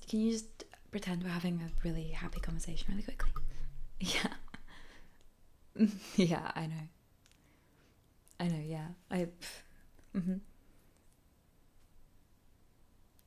can you just pretend we're having a really happy conversation really quickly? Yeah. Yeah, I know. Yeah. Mm-hmm.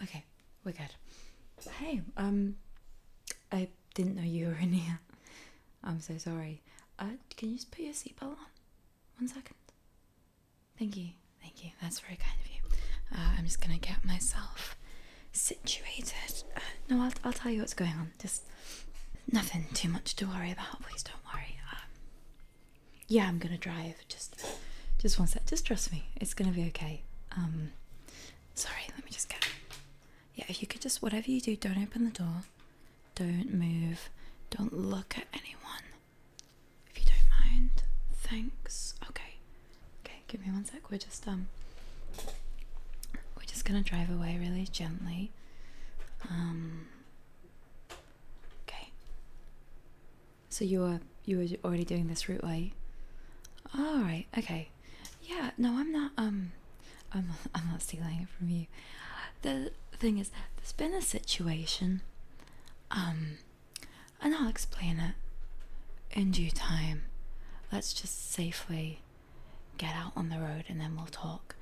Okay, we're good. Hey, I didn't know you were in here. I'm so sorry. Can you just put your seatbelt on? 1 second. Thank you. That's very kind of you. I'm just gonna get myself situated. No, I'll tell you what's going on. Just nothing too much to worry about. Please don't worry. Yeah, I'm gonna drive. Just 1 sec. Just trust me. It's gonna be okay. Sorry. Let me just get. Yeah, if you could just, whatever you do, don't open the door. Don't move. Don't look at anyone. If you don't mind. Thanks. Okay, give me 1 sec. We're just gonna drive away really gently. Okay. So you were already doing this route, were you? All right. Okay. Yeah. No, I'm not. I'm not stealing it from you. The thing is, there's been a situation. And I'll explain it in due time. Let's just safely get out on the road and then we'll talk.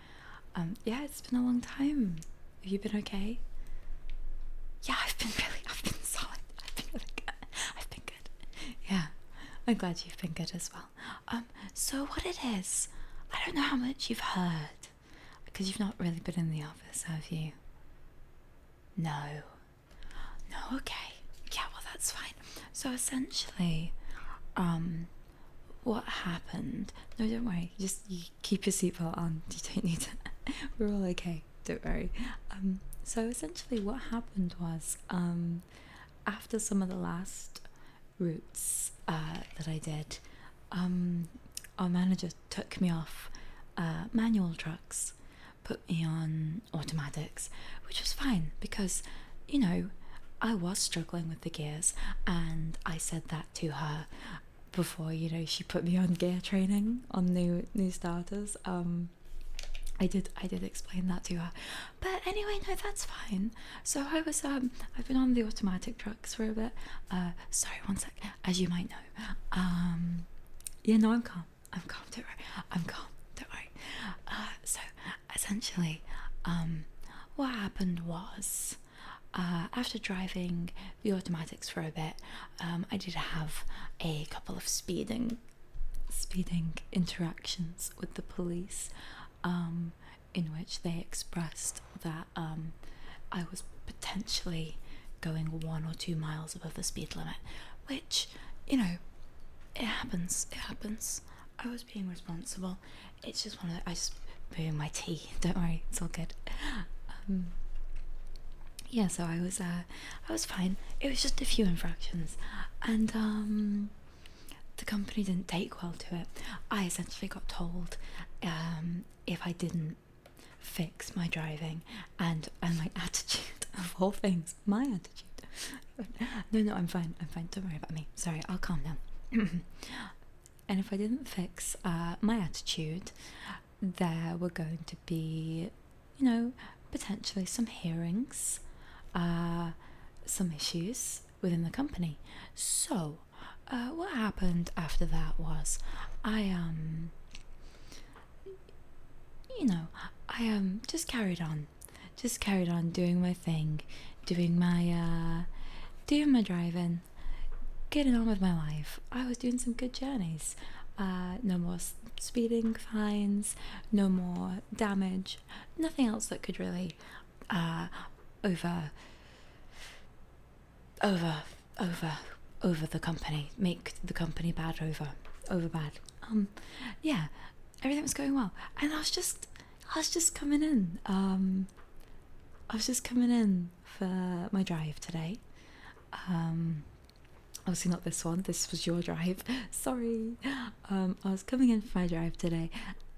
Yeah, it's been a long time. Have you been okay? Yeah, I've been solid. I've been really good. I've been good. Yeah, I'm glad you've been good as well. So what it is, I don't know how much you've heard, because you've not really been in the office, have you? No, okay. Yeah, well, that's fine. So essentially, what happened? No, don't worry. Just you keep your seatbelt on. You don't need to. We're all okay. Don't worry. So essentially, what happened was, after some of the last routes that I did, our manager took me off manual trucks, put me on automatics, which was fine because, you know, I was struggling with the gears, and I said that to her before, you know, she put me on gear training on new starters. I did explain that to her, but anyway, no, that's fine. So I was I've been on the automatic trucks for a bit. Sorry, 1 sec. As you might know, yeah, no, I'm calm. Don't worry. I'm calm. Don't worry. So essentially, what happened was, after driving the automatics for a bit, I did have a couple of speeding interactions with the police, in which they expressed that I was potentially going 1 or 2 miles above the speed limit, which, you know, it happens. I was being responsible. It's just I just moving my tea. Don't worry, it's all good. Yeah, so I was fine. It was just a few infractions, and the company didn't take well to it. I essentially got told if I didn't fix my driving and my attitude, of all things, my attitude. No, I'm fine. Don't worry about me. Sorry, I'll calm down. And if I didn't fix my attitude, there were going to be, you know, potentially some hearings, some issues within the company. So what happened after that was I just carried on doing my thing, doing my driving, getting on with my life. I was doing some good journeys. No more speeding fines, no more damage, nothing else that could really over the company, make the company bad over bad. Yeah, everything was going well, and I was just coming in. I was just coming in for my drive today. Obviously not this one. This was your drive. Sorry. I was coming in for my drive today,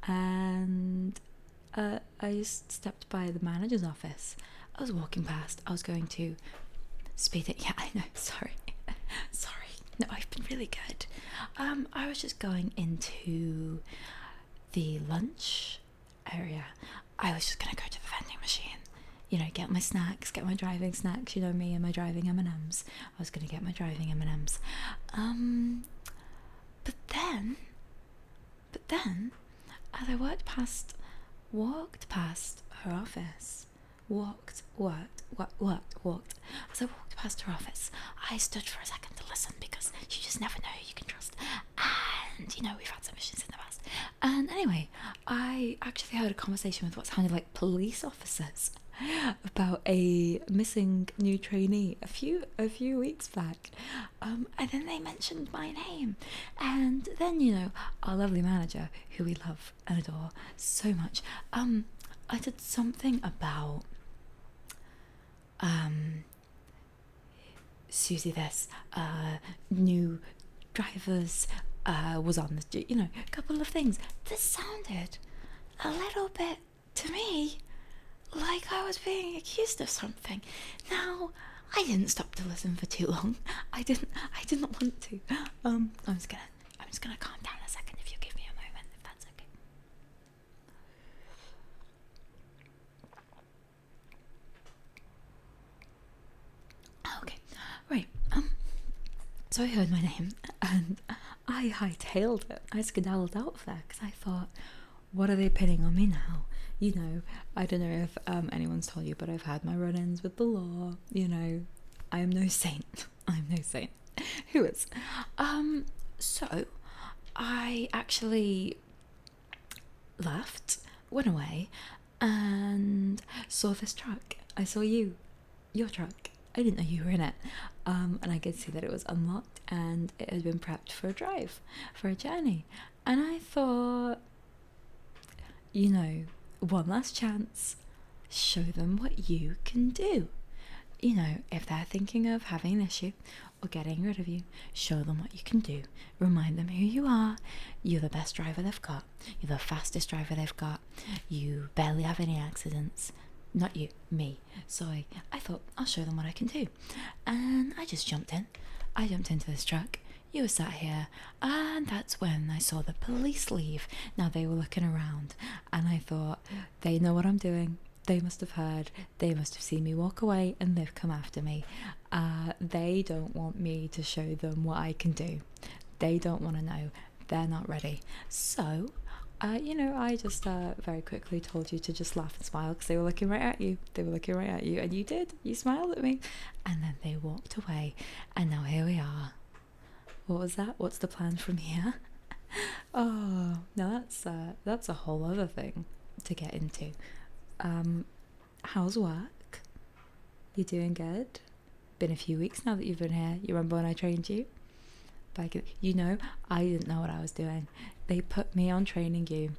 and I just stepped by the manager's office. I was walking past. I was going to speed it. Yeah, I know. Sorry. No, I've been really good. I was just going into the lunch area. I was just gonna go to the vending machine, you know, get my snacks, get my driving snacks. You know me and my driving M&Ms. I was gonna get my driving M&Ms. But then, as I walked past her office, walked. As I walked past her office, I stood for a second to listen, because you just never know who you can trust. And, you know, we've had some issues in the past. And anyway, I actually had a conversation with what sounded like police officers about a missing new trainee a few weeks back, and then they mentioned my name, and then, you know, our lovely manager, who we love and adore so much, I did something about Susie, this new drivers was on the, you know, a couple of things. This sounded a little bit to me like I was being accused of something. Now, I didn't stop to listen for too long. I didn't want to. I'm just gonna calm down a second, if you give me a moment, if that's okay. Okay, right. So I heard my name, and I hightailed it. I skedaddled out of there, because I thought, what are they pinning on me now? You know, I don't know if anyone's told you, but I've had my run-ins with the law. You know, I am no saint. I'm no saint. Who is? So I actually left, went away, and saw this truck. I saw your truck. I didn't know you were in it. And I could see that it was unlocked and it had been prepped for a drive, for a journey. And I thought, you know, one last chance, show them what you can do. You know, if they're thinking of having an issue or getting rid of you, show them what you can do. Remind them who you are. You're the best driver they've got. You're the fastest driver they've got. You barely have any accidents. Not you, me. So I thought, I'll show them what I can do. And I just jumped in. I jumped into this truck. You were sat here, and that's when I saw the police leave. Now, they were looking around, and I thought, they know what I'm doing. They must have heard. They must have seen me walk away, and they've come after me. They don't want me to show them what I can do. They don't want to know. They're not ready. So, you know, I just very quickly told you to just laugh and smile, because they were looking right at you. They were looking right at you, and you did. You smiled at me, and then they walked away, and now here we are. What was that? What's the plan from here? Oh, no, that's a whole other thing to get into. How's work? You doing good? Been a few weeks now that you've been here. You remember when I trained you? You know, I didn't know what I was doing. They put me on training you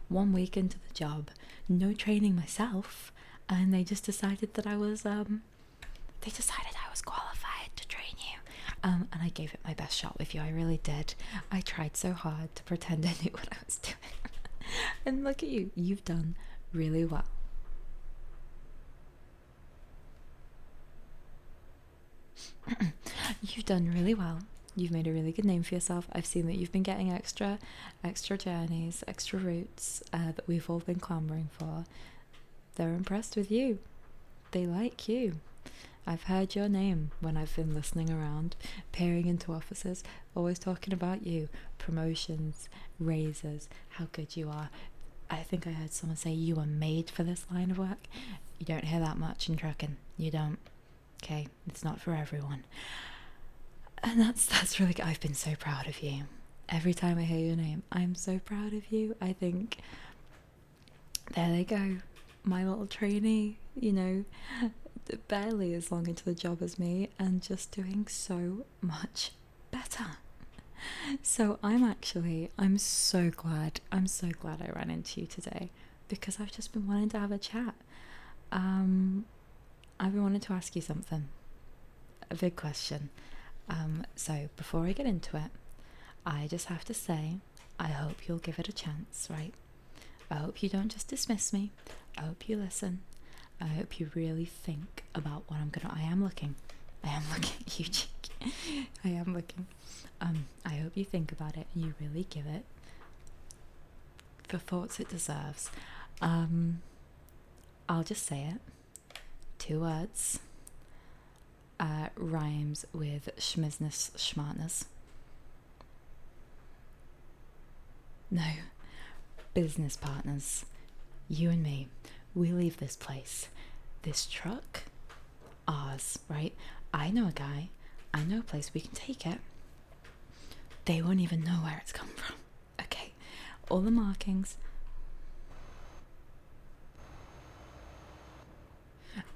1 week into the job, no training myself, and they just decided that I was qualified to train you. And I gave it my best shot with you. I really did. I tried so hard to pretend I knew what I was doing. And look at you. You've done really well. You've done really well. You've made a really good name for yourself. I've seen that you've been getting extra journeys, extra routes that we've all been clamoring for. They're impressed with you. They like you. I've heard your name when I've been listening around, peering into offices, always talking about you, promotions, raises, how good you are. I think I heard someone say you were made for this line of work. You don't hear that much in trucking. You don't. Okay, it's not for everyone. And that's really good. I've been so proud of you. Every time I hear your name, I'm so proud of you. I think, there they go. My little trainee, you know, barely as long into the job as me, and just doing so much better. So I'm so glad I ran into you today, because I've just been wanting to have a chat. I've been wanting to ask you something, a big question. So before I get into it, I just have to say, I hope you'll give it a chance, right? I hope you don't just dismiss me. I hope you listen. I hope you really think about what I am looking, you cheeky. I am looking. I hope you think about it and you really give it the thoughts it deserves. I'll just say it. 2 words. Rhymes with schmizness schmartness. No. Business partners. You and me. We leave this place. This truck. Ours, right? I know a guy. I know a place we can take it. They won't even know where it's come from. Okay. All the markings.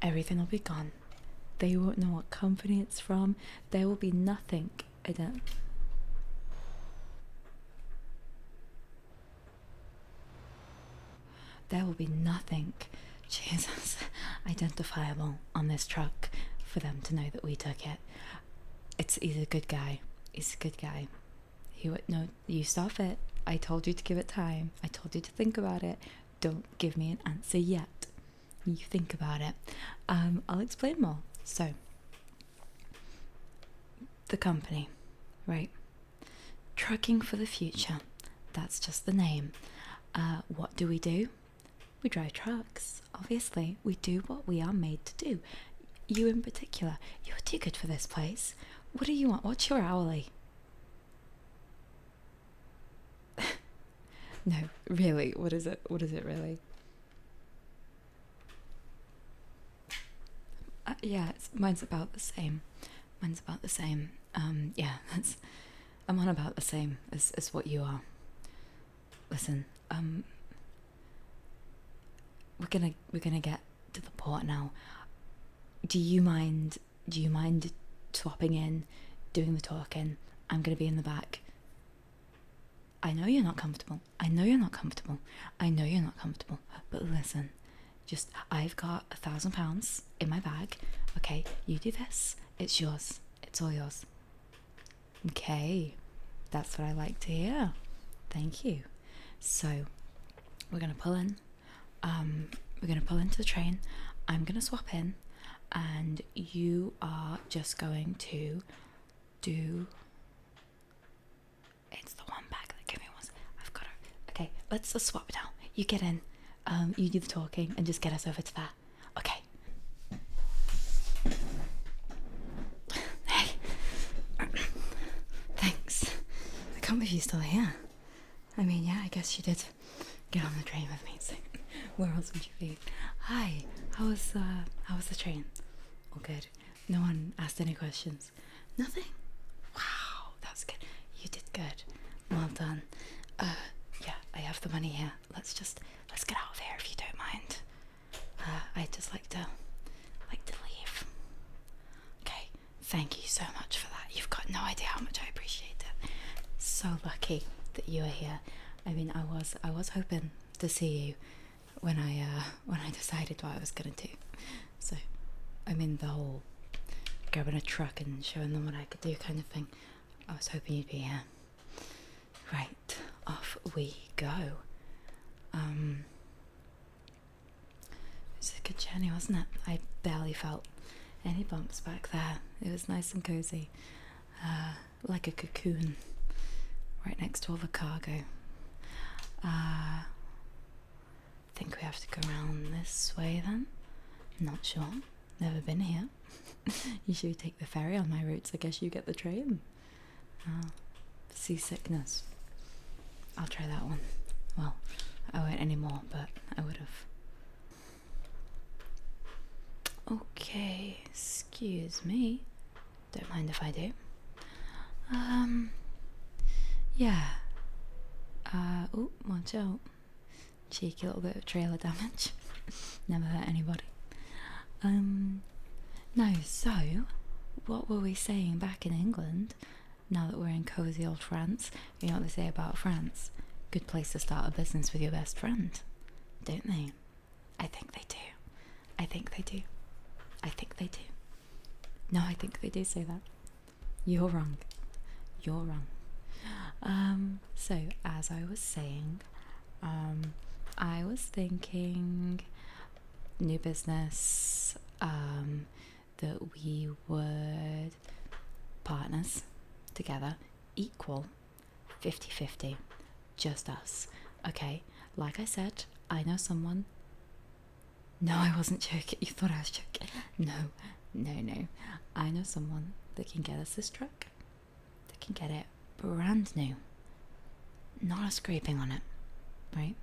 Everything will be gone. They won't know what company it's from. There will be nothing. There will be nothing, Jesus, identifiable on this truck for them to know that we took it. He's a good guy. He's a good guy. He would no. You stop it. I told you to give it time. I told you to think about it. Don't give me an answer yet. You think about it. I'll explain more. So, the company, right? Trucking for the Future. That's just the name. What do? We drive trucks. Obviously, we do what we are made to do. You in particular, you're too good for this place. What do you want? What's your hourly? No, really, what is it? What is it really? Yeah, mine's about the same. Yeah, I'm on about the same as what you are. Listen, we're gonna get to the port now. Do you mind swapping in, doing the talking? I'm gonna be in the back. I know you're not comfortable. But listen, I've got £1,000 in my bag. Okay, you do this. It's yours. It's all yours. Okay, that's what I like to hear. Thank you. So, we're gonna pull in. We're gonna pull into the train. I'm gonna swap in, and you are just going to do. It's the one bag that give me one. I've got her. Okay, let's just swap now. You get in. You do the talking and just get us over to that. Okay. Hey. Thanks. I can't believe you're still here. I mean, yeah, I guess you did get on the train with me. So where else would you be? Hi. How was the train? All good. No one asked any questions. Nothing. Wow, that's good. You did good. Well done. Yeah, I have the money here. Let's get out of here if you don't mind. I'd just like to leave. Okay, thank you so much for that. You've got no idea how much I appreciate it. So lucky that you are here. I mean, I was hoping to see you when I decided what I was gonna do. So, I mean, the whole grabbing a truck and showing them what I could do kind of thing. I was hoping you'd be here. Right, off we go. It was a good journey, wasn't it? I barely felt any bumps back there. It was nice and cozy, like a cocoon, right next to all the cargo. I think we have to go around this way then. Not sure. Never been here. Usually take the ferry on my routes. I guess you get the train. Seasickness. I'll try that one. Well, I won't anymore, but I would have. Okay, excuse me. Don't mind if I do. Yeah. Oh, watch out. Cheeky little bit of trailer damage. Never hurt anybody. No, so, what were we saying back in England? Now that we're in cozy old France, you know what they say about France? Good place to start a business with your best friend, don't they? I think they do. No, I think they do say that. You're wrong. So, as I was saying, I was thinking new business, that we would partners together, equal, 50-50, just us. Okay, like I said, I know someone. No, I wasn't joking. You thought I was joking. No, no. I know someone that can get us this truck. They can get it brand new. Not a scraping on it, right?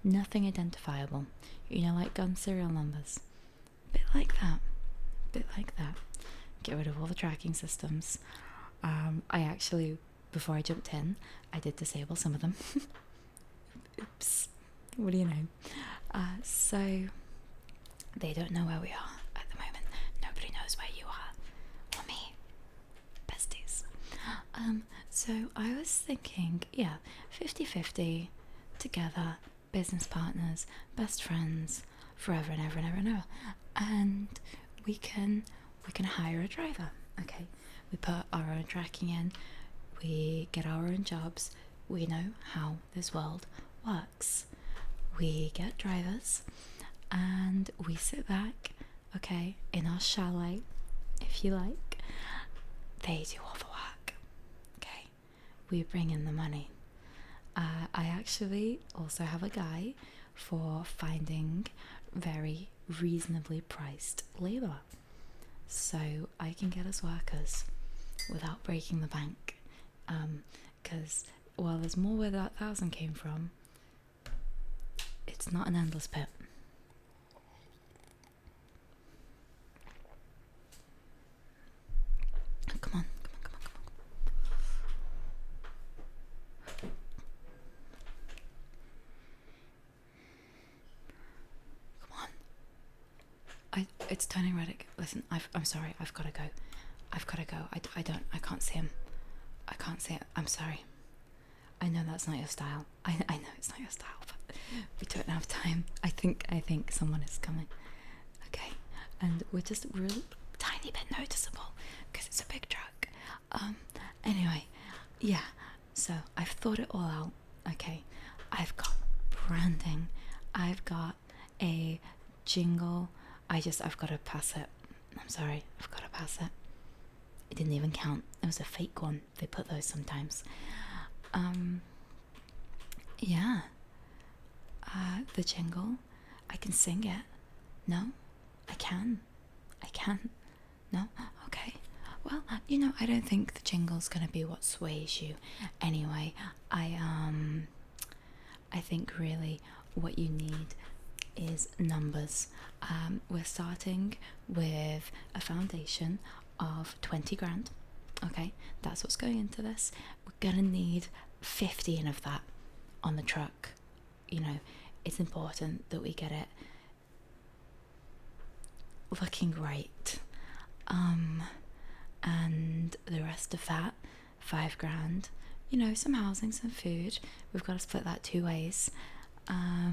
Nothing identifiable. You know, like gun serial numbers. Bit like that. Get rid of all the tracking systems. I actually, before I jumped in, I did disable some of them. Oops. What do you know? So they don't know where we are at the moment. Nobody knows where you are. Or me. Besties. So I was thinking, yeah, 50-50 together, business partners, best friends, forever and ever and ever and ever. And we can hire a driver. Okay. We put our own tracking in, we get our own jobs, we know how this world works. We get drivers and we sit back, okay, in our chalet, if you like. They do all the work, okay? We bring in the money. I actually also have a guy for finding very reasonably priced labour. So I can get us workers without breaking the bank. Because while there's more where that 1,000 came from, it's not an endless pit. Come on. It's turning red. Listen, I'm sorry. I've got to go. I can't see him. I can't see it. I'm sorry. I know that's not your style. I know it's not your style, but we don't have time. I think someone is coming. Okay, and we're a tiny bit noticeable because it's a big truck. Anyway, yeah. So I've thought it all out. Okay, I've got branding. I've got a jingle. I've got to pass it. I'm sorry, I've got to pass it. It didn't even count. It was a fake one. They put those sometimes. Yeah. The jingle. I can sing it. No? I can. No? Okay. Well, I don't think the jingle's gonna be what sways you. Anyway, I think really what you need is numbers. We're starting with a foundation of 20 grand. Okay, that's what's going into this. We're gonna need 15 of that on the truck. It's important that we get it looking right. And the rest of that, 5 grand, some housing, some food. We've got to split that 2 ways. Why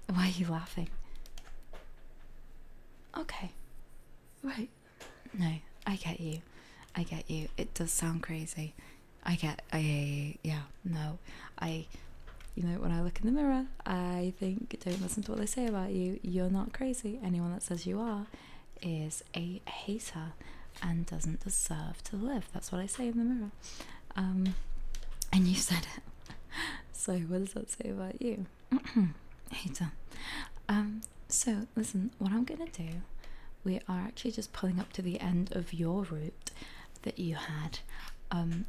are you laughing? Okay. Right. No, I get you. It does sound crazy. When I look in the mirror, I think, don't listen to what they say about you. You're not crazy. Anyone that says you are is a hater and doesn't deserve to live. That's what I say in the mirror. And you said it. So what does that say about you? Hater. So listen, what I'm gonna do, we are actually just pulling up to the end of your route that you had.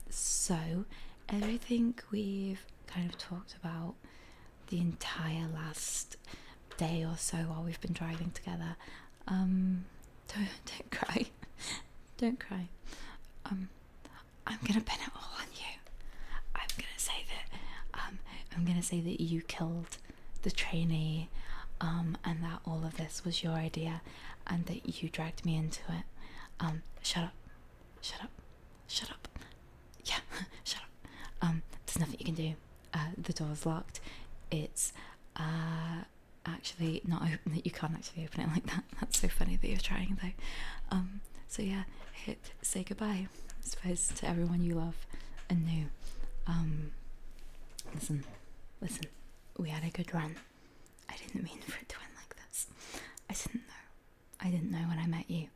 So everything we've kind of talked about the entire last day or so while we've been driving together. Don't cry. Don't cry. I'm gonna pin it all on you. I'm gonna say that you killed the trainee, and that all of this was your idea, and that you dragged me into it. Shut up. Yeah, shut up. There's nothing you can do. The door's locked. It's actually not open. You can't actually open it like that. That's so funny that you're trying though. So yeah, say goodbye, I suppose, to everyone you love and knew. Listen, we had a good run. I didn't mean for it to end like this. I didn't know when I met you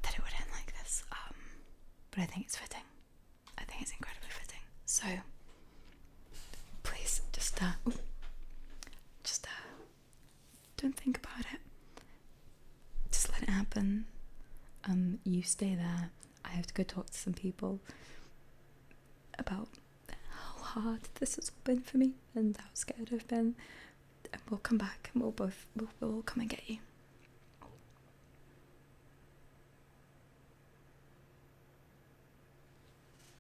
that it would end like this. But I think it's fitting. I think it's incredibly fitting. So please just don't think about you stay there. I have to go talk to some people about how hard this has been for me and how scared I've been. And we'll come back and we'll all come and get you.